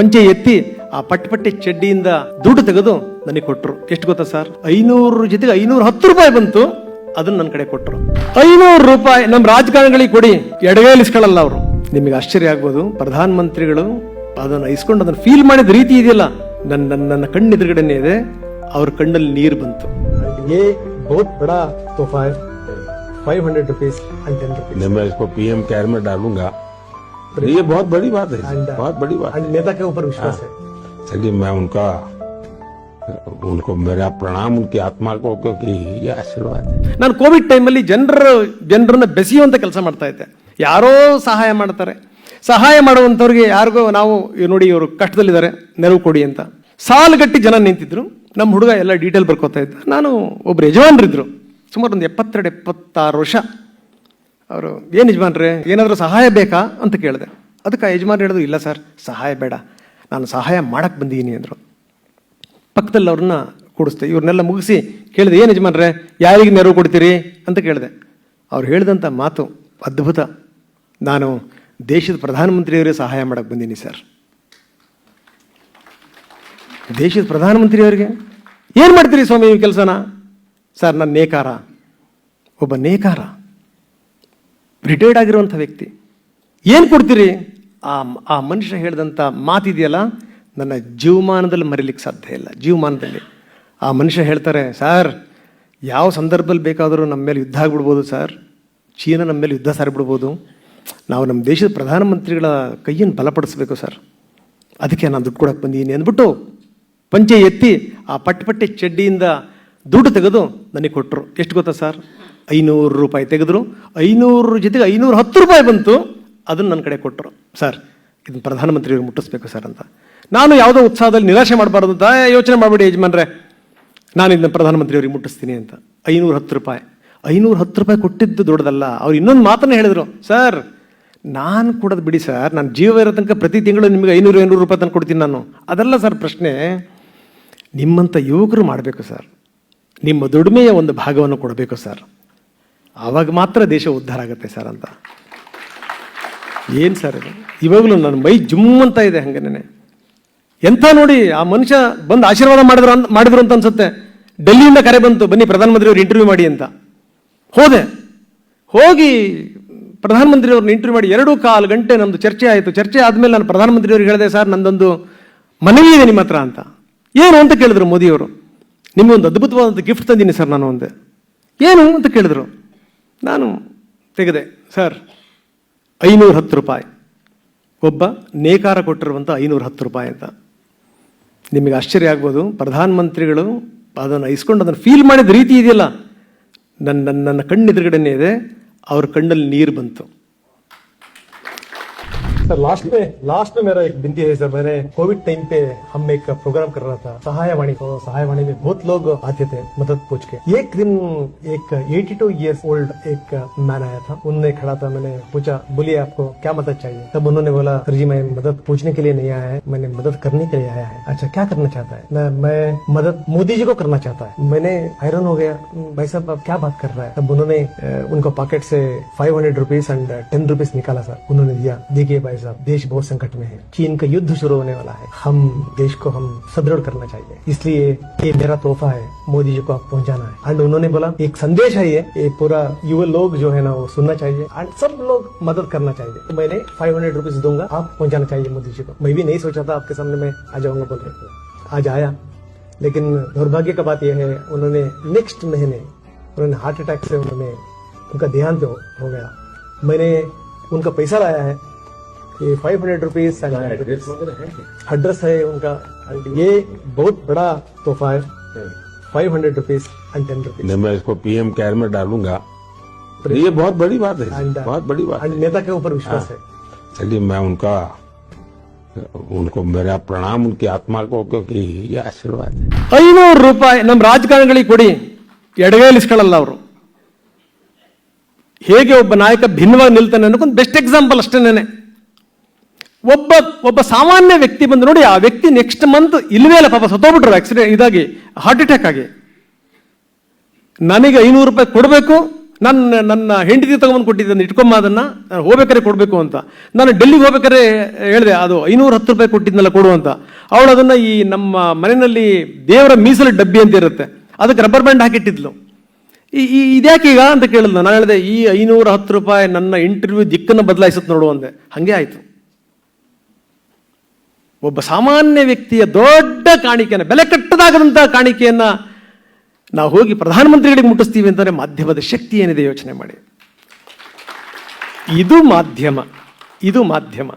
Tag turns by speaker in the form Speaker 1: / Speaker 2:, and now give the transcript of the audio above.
Speaker 1: ಪಂಚೆ ಎತ್ತಿ ಆ ಪಟ್ಟಿ ಚಡ್ಡಿಯಿಂದ ದುಡ್ಡು ತೆಗೆದು ನನಗೆ ಕೊಟ್ಟರು. ಎಷ್ಟು ಗೊತ್ತಾ ಸರ್? 500 ಜೊತೆಗೆ 510 ರೂಪಾಯಿ ಬಂತು. ಅದನ್ನ ನನ್ನ ಕಡೆ ಕೊಟ್ಟರು. 500 ರೂಪಾಯಿ ನಮ್ಮ ರಾಜಕಾರಣಿಗಳಿಗೆ ಕೊಡಿ, ಎಡಗೈಲಿಸ್ಕೊಳ್ಳಲ್ಲ ಅವರು. ನಿಮಗೆ ಆಶ್ಚರ್ಯ ಆಗ್ಬೋದು, ಪ್ರಧಾನ ಮಂತ್ರಿಗಳು ಅದನ್ನು ಇಸ್ಕೊಂಡು ಅದನ್ನು ಫೀಲ್ ಮಾಡಿದ ರೀತಿ ಇದೆಯಲ್ಲ, ನನ್ನ ಕಣ್ಣೆದುರುಗಡೆನೇ ಇದೆ. ಅವ್ರ ಕಣ್ಣಲ್ಲಿ ನೀರು ಬಂತು.
Speaker 2: ये बहुत बड़ा तोहफा है, 500 रुपीज एंड 10 रुपीज.
Speaker 3: मैं इसको पीएम केयर में डालूंगा. ये बहुत बड़ी बात है, बहुत बड़ी बात.
Speaker 2: नेता के ऊपर विश्वास है.
Speaker 3: चलिए मैं उनको मेरा प्रणाम, उनकी आत्मा को, क्योंकि ये आशीर्वाद है.
Speaker 1: ನಾನು ಕೋವಿಡ್ ಟೈಮಲ್ಲಿ ಜನರನ್ನ ಬೆಸೆಯುವಂತ ಕೆಲಸ ಮಾಡ್ತಾ ಇದ್ದೆ. ಯಾರೋ ಸಹಾಯ ಮಾಡ್ತಾರೆ, ಸಹಾಯ ಮಾಡುವಂಥವ್ರಿಗೆ ಯಾರಿಗೋ ನಾವು ನೋಡಿ ಇವರು ಕಷ್ಟದಲ್ಲಿದ್ದಾರೆ ನೆರವು ಕೊಡಿ ಅಂತ ಸಾಲುಗಟ್ಟಿ ಜನ ನಿಂತಿದ್ರು. ನಮ್ಮ ಹುಡುಗ ಎಲ್ಲ ಡೀಟೇಲ್ ಬರ್ಕೋತಾ ಇದ್ದ. ನಾನು ಒಬ್ರು ಯಜಮಾನ್ರಿದ್ರು, ಸುಮಾರು ಒಂದು 72-76 ವರ್ಷ. ಅವರು ಏನು ಯಜಮಾನ್ರೆ ಏನಾದರೂ ಸಹಾಯ ಬೇಕಾ ಅಂತ ಕೇಳಿದೆ. ಅದಕ್ಕೆ ಆ ಯಜಮಾನ್ ಹೇಳಿದ್ರು, ಇಲ್ಲ ಸರ್ ಸಹಾಯ ಬೇಡ, ನಾನು ಸಹಾಯ ಮಾಡಕ್ಕೆ ಬಂದಿದ್ದೀನಿ ಅಂದರು. ಪಕ್ಕದಲ್ಲಿ ಅವ್ರನ್ನ ಕೂಡಿಸ್ದೆ. ಇವ್ರನ್ನೆಲ್ಲ ಮುಗಿಸಿ ಕೇಳಿದೆ, ಏನು ಯಜಮಾನ್ರೆ ಯಾರಿಗೆ ನೆರವು ಕೊಡ್ತೀರಿ ಅಂತ ಕೇಳಿದೆ. ಅವ್ರು ಹೇಳಿದಂಥ ಮಾತು ಅದ್ಭುತ. ನಾನು ದೇಶದ ಪ್ರಧಾನಮಂತ್ರಿಯವರಿಗೆ ಸಹಾಯ ಮಾಡಕ್ಕೆ ಬಂದೀನಿ ಸರ್. ದೇಶದ ಪ್ರಧಾನಮಂತ್ರಿಯವರಿಗೆ ಏನು ಮಾಡ್ತೀರಿ ಸ್ವಾಮಿ ಈ ಕೆಲಸನ? ಸರ್ ನಾನು ನೇಕಾರ, ಒಬ್ಬ ನೇಕಾರ, ರಿಟೈರ್ಡ್ ಆಗಿರುವಂಥ ವ್ಯಕ್ತಿ. ಏನು ಕೊಡ್ತೀರಿ? ಆ ಮನುಷ್ಯ ಹೇಳಿದಂಥ ಮಾತಿದೆಯಲ್ಲ, ನನ್ನ ಜೀವಮಾನದಲ್ಲಿ ಮರೀಲಿಕ್ಕೆ ಸಾಧ್ಯ ಇಲ್ಲ. ಜೀವಮಾನದಲ್ಲಿ ಆ ಮನುಷ್ಯ ಹೇಳ್ತಾರೆ, ಸರ್ ಯಾವ ಸಂದರ್ಭದಲ್ಲಿ ಬೇಕಾದರೂ ನಮ್ಮ ಮೇಲೆ ಯುದ್ಧ ಆಗಿಬಿಡ್ಬೋದು ಸರ್, ಚೀನಾ ನಮ್ಮ ಮೇಲೆ ಯುದ್ಧ ಸಾರಿಬಿಡ್ಬೋದು, ನಾವು ನಮ್ಮ ದೇಶದ ಪ್ರಧಾನಮಂತ್ರಿಗಳ ಕೈಯನ್ನು ಬಲಪಡಿಸ್ಬೇಕು ಸರ್, ಅದಕ್ಕೆ ನಾನು ದುಡ್ಡು ಕೊಡಕ್ಕೆ ಬಂದೀನಿ ಅಂದ್ಬಿಟ್ಟು ಪಂಚೆ ಎತ್ತಿ ಆ ಪಟ್ಟಿ ಚಡ್ಡಿಯಿಂದ ದುಡ್ಡು ತೆಗೆದು ನನಗೆ ಕೊಟ್ಟರು. ಎಷ್ಟು ಗೊತ್ತಾ ಸರ್? 500 ರೂಪಾಯಿ ತೆಗೆದ್ರು. 500 ಜೊತೆಗೆ 510 ರೂಪಾಯಿ ಬಂತು. ಅದನ್ನು ನನ್ನ ಕಡೆ ಕೊಟ್ಟರು. ಸರ್ ಇದನ್ನು ಪ್ರಧಾನಮಂತ್ರಿಯವ್ರಿಗೆ ಮುಟ್ಟಿಸ್ಬೇಕು ಸರ್ ಅಂತ. ನಾನು ಯಾವುದೋ ಉತ್ಸಾಹದಲ್ಲಿ ನಿರಾಶೆ ಮಾಡಬಾರ್ದು ಅಂತ, ಯೋಚನೆ ಮಾಡಬೇಡಿ ಯಜಮಾನ್ರೆ, ನಾನು ಇದನ್ನು ಪ್ರಧಾನಮಂತ್ರಿಯವ್ರಿಗೆ ಮುಟ್ಟಿಸ್ತೀನಿ ಅಂತ. 510 ರೂಪಾಯಿ 510 ರೂಪಾಯಿ ಕೊಟ್ಟಿದ್ದು ದೊಡ್ಡದಲ್ಲ. ಅವ್ರು ಇನ್ನೊಂದು ಮಾತನ್ನು ಹೇಳಿದರು, ಸರ್ ನಾನು ಕೊಡೋದು ಬಿಡಿ ಸರ್, ನಾನು ಜೀವ ಇರೋ ತನಕ ಪ್ರತಿ ತಿಂಗಳು ನಿಮಗೆ 500 ರೂಪಾಯಿ ತಂದು ಕೊಡ್ತೀನಿ ನಾನು. ಅದಲ್ಲ ಸರ್ ಪ್ರಶ್ನೆ, ನಿಮ್ಮಂಥ ಯುವಕರು ಮಾಡಬೇಕು ಸರ್, ನಿಮ್ಮ ದುಡಿಮೆಯ ಒಂದು ಭಾಗವನ್ನು ಕೊಡಬೇಕು ಸರ್, ಆವಾಗ ಮಾತ್ರ ದೇಶ ಉದ್ಧಾರ ಆಗುತ್ತೆ ಸರ್ ಅಂತ. ಏನು ಸರ್ ಇದು? ಇವಾಗಲೂ ನನ್ನ ಮೈ ಜುಮ್ ಅಂತ ಇದೆ ಹಂಗೇನೆ. ಎಂಥ ನೋಡಿ, ಆ ಮನುಷ್ಯ ಬಂದು ಆಶೀರ್ವಾದ ಮಾಡಿದ್ರು ಅಂತ ಅನ್ಸುತ್ತೆ. ಡೆಲ್ಲಿಯಿಂದ ಕರೆ ಬಂತು, ಬನ್ನಿ ಪ್ರಧಾನಮಂತ್ರಿಯವ್ರು ಇಂಟರ್ವ್ಯೂ ಮಾಡಿ ಅಂತ. ಹೋದೆ, ಹೋಗಿ ಪ್ರಧಾನಮಂತ್ರಿಯವ್ರನ್ನ ಇಂಟರ್ವ್ಯೂ ಮಾಡಿ 2.25 ಗಂಟೆ ನಮ್ಮದು ಚರ್ಚೆ ಆಯಿತು. ಚರ್ಚೆ ಆದಮೇಲೆ ನಾನು ಪ್ರಧಾನಮಂತ್ರಿಯವ್ರಿಗೆ ಹೇಳಿದೆ, ಸರ್ ನಂದೊಂದು ಮನವಿ ಇದೆ ನಿಮ್ಮ ಹತ್ರ ಅಂತ. ಏನು ಅಂತ ಕೇಳಿದ್ರು ಮೋದಿಯವರು. ನಿಮಗೊಂದು ಅದ್ಭುತವಾದಂಥ ಗಿಫ್ಟ್ ತಂದೀನಿ ಸರ್ ನಾನು ಅಂದೆ. ಏನು ಅಂತ ಕೇಳಿದ್ರು. ನಾನು ತೆಗೆದೆ, ಸರ್ 510 ರೂಪಾಯಿ, ಒಬ್ಬ ನೇಕಾರ ಕೊಟ್ಟಿರುವಂಥ 510 ರೂಪಾಯಿ ಅಂತ. ನಿಮಗೆ ಆಶ್ಚರ್ಯ ಆಗ್ಬೋದು, ಪ್ರಧಾನಮಂತ್ರಿಗಳು ಅದನ್ನು ಇಸ್ಕೊಂಡು ಅದನ್ನು ಫೀಲ್ ಮಾಡಿದ ರೀತಿ ಇದೆಯಲ್ಲ, ನನ್ನ ಕಣ್ಣೆದುರುಗಡೆನೇ ಇದೆ. ಅವ್ರ ಕಣ್ಣಲ್ಲಿ ನೀರು ಬಂತು.
Speaker 2: सर लास्ट में मेरा एक विनती है सर, मैंने कोविड टाइम पे हम एक प्रोग्राम कर रहा था सहायवाणी, तो सहायवाणी में बहुत लोग आते थे मदद पूछ के. एक दिन एक 82 इयर्स ओल्ड एक मैन आया था, उनने खड़ा था. मैंने पूछा, बोलिए आपको क्या मदद चाहिए? तब उन्होंने बोला, सर जी मैं मदद पूछने के लिए नहीं आया है, मैंने मदद करने के लिए आया है. अच्छा क्या करना चाहता है? मैं मदद मोदी जी को करना चाहता है. मैंने हैरान हो गया, भाई साहब आप क्या बात कर रहा है? तब उन्होंने उनको पॉकेट से 500 रुपीज एंड 10 रुपीज निकाला सर. उन्होंने दिया. देखिए भाई साहब, देश बहुत संकट में है, चीन का युद्ध शुरू होने वाला है, हम देश को हम सुदृढ़ करना चाहिए, इसलिए ये मेरा तोहफा है, मोदी जी को आप पहुंचाना है. एंड उन्होंने बोला एक संदेश है, ये पूरा युवा लोग जो है ना वो सुनना चाहिए एंड सब लोग मदद करना चाहिए. तो मैंने 500 रुपीज दूंगा, आप पहुंचाना चाहिए मोदी जी को. मैं भी नहीं सोचा था आपके सामने मैं आ जाऊंगा बोल रहे. आज आया, लेकिन दुर्भाग्य का बात यह है, उन्होंने नेक्स्ट महीने उन्होंने हार्ट अटैक से उनका देहांत हो गया. मैंने उनका पैसा लाया है, ये 500 रुपीज एड्रेस है उनका. ये बहुत बड़ा तोहफा है, 500 रुपीज एंड 10 रुपीज.
Speaker 3: मैं इसको पीएम केयर में डालूंगा. ये बहुत बड़ी बात है, बहुत बड़ी बात.
Speaker 2: नेता के ऊपर विश्वास है.
Speaker 3: चलिए मैं उनको मेरा प्रणाम, उनकी आत्मा को, क्योंकि ये आशीर्वाद है.
Speaker 1: 500 ರೂಪಾಯಿ ನಮ್ಮ ರಾಜಕಾರಣಿಗಳಿಗೆ ಕೊಡಿ, ಎಡಗೈಲಿಸ್ಕೊಳ್ಳಲ್ಲ ಅವರು. ಹೇಗೆ ಒಬ್ಬ ನಾಯಕ ಭಿನ್ನವಾಗಿ ನಿಲ್ತಾನೆ ಅನ್ನೋಕೊಂದು ಬೆಸ್ಟ್ ಎಕ್ಸಾಂಪಲ್ ಅಷ್ಟೇನೆ. ಒಬ್ಬ ಸಾಮಾನ್ಯ ವ್ಯಕ್ತಿ ಬಂದು ನೋಡಿ, ಆ ವ್ಯಕ್ತಿ ನೆಕ್ಸ್ಟ್ ಮಂತ್ ಇಲ್ವೇ ಇಲ್ಲ, ಪಾಪ ಸತ್ತೋಗ್ಬಿಟ್ರು ಆಕ್ಸಿಡೆಂಟ್ ಇದಾಗಿ, ಹಾರ್ಟ್ ಅಟ್ಯಾಕ್ ಆಗಿ. ನನಗೆ 500 ರೂಪಾಯಿ ಕೊಡಬೇಕು, ನನ್ನ ಹೆಂಡತಿ ತಗೊಂಬಂದು ಕೊಟ್ಟಿದ್ದೆ, ಇಟ್ಕೊಂಬ ಅದನ್ನು, ನಾನು ಹೋಗ್ಬೇಕಾರೆ ಕೊಡಬೇಕು ಅಂತ. ನಾನು ಡೆಲ್ಲಿಗೆ ಹೋಗ್ಬೇಕಾದ್ರೆ ಹೇಳಿದೆ, ಅದು 510 ರೂಪಾಯಿ ಕೊಟ್ಟಿದ್ನಲ್ಲ ಕೊಡು ಅಂತ. ಅವಳು ಅದನ್ನು ಈ ನಮ್ಮ ಮನೆಯಲ್ಲಿ ದೇವರ ಮೀಸಲು ಡಬ್ಬಿ ಅಂತ ಇರುತ್ತೆ, ಅದಕ್ಕೆ ರಬ್ಬರ್ ಬ್ಯಾಂಡ್ ಹಾಕಿಟ್ಟಿದ್ಲು. ಇದ್ಯಾಕೀಗ ಅಂತ ಕೇಳಿದ್ಲು. ನಾನು ಹೇಳಿದೆ, ಈ 510 ರೂಪಾಯಿ ನನ್ನ ಇಂಟರ್ವ್ಯೂ ದಿಕ್ಕನ್ನು ಬದಲಾಯಿಸುತ್ತೆ ನೋಡು ಅಂದೆ. ಹಾಗೆ ಆಯಿತು. ಒಬ್ಬ ಸಾಮಾನ್ಯ ವ್ಯಕ್ತಿಯ ದೊಡ್ಡ ಕಾಣಿಕೆಯನ್ನು, ಬೆಲೆ ಕಟ್ಟದಾಗದಂಥ ಕಾಣಿಕೆಯನ್ನು ನಾವು ಹೋಗಿ ಪ್ರಧಾನಮಂತ್ರಿಗಳಿಗೆ ಮುಟ್ಟಿಸ್ತೀವಿ ಅಂತಂದರೆ ಮಾಧ್ಯಮದ ಶಕ್ತಿ ಏನಿದೆ ಯೋಚನೆ ಮಾಡಿ. ಇದು ಮಾಧ್ಯಮ.